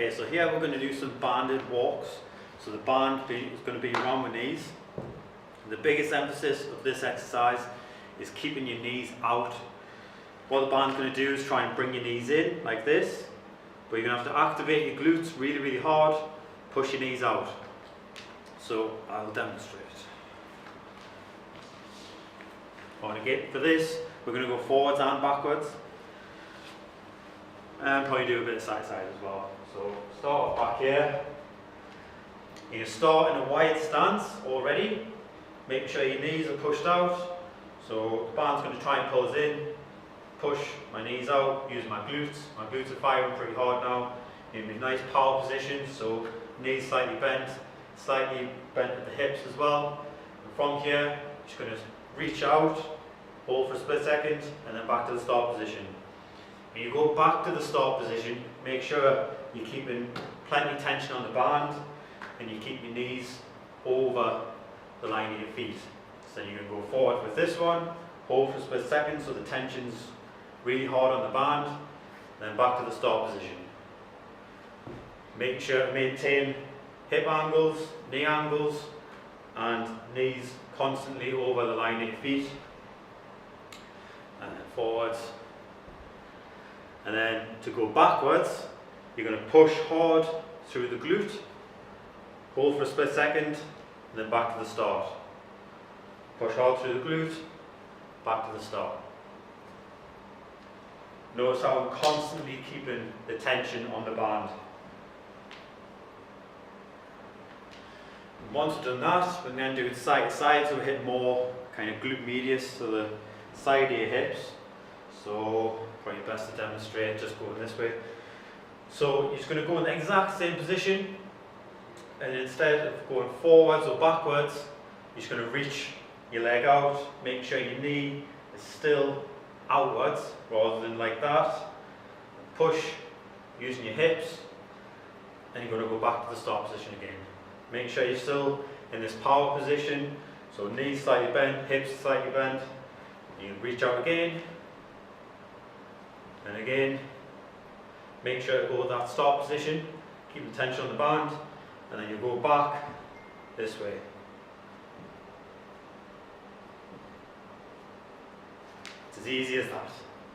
Okay, so here we're going to do some banded walks. So the band is going to be around my knees. The biggest emphasis of this exercise is keeping your knees out. What the band's going to do is try and bring your knees in like this, but you're going to have to activate your glutes really, really hard, push your knees out. So I'll demonstrate. And again, for this, we're going to go forwards and backwards, and probably do a bit of side to side as well. So start off back here. You start in a wide stance already, making sure your knees are pushed out. So the band's going to try and pull us in, push my knees out, use my glutes. My glutes are firing pretty hard now. In a nice power position, so knees slightly bent at the hips as well. And from here, just going to reach out, hold for a split second, and then back to the start position. When you go back to the start position, make sure you're keeping plenty of tension on the band, and you keep your knees over the line of your feet. So you can go forward with this one, hold for a split second so the tension's really hard on the band, then back to the start position. Make sure to maintain hip angles, knee angles, and knees constantly over the line of your feet. And then forwards. And then to go backwards, you're going to push hard through the glute, hold for a split second, and then back to the start. Push hard through the glute, back to the start. Notice how I'm constantly keeping the tension on the band. Once we've done that, we're then doing side to side, so we hit more kind of glute medius, so the side of your hips. So probably best to demonstrate just going this way. So you're just going to go in the exact same position, and instead of going forwards or backwards, you're just going to reach your leg out, make sure your knee is still outwards rather than like that. Push using your hips, and you're going to go back to the start position again. Make sure you're still in this power position, so knees slightly bent, hips slightly bent. You reach out again, and again. Make sure to go to that start position, keep the tension on the band, and then you go back this way. It's as easy as that.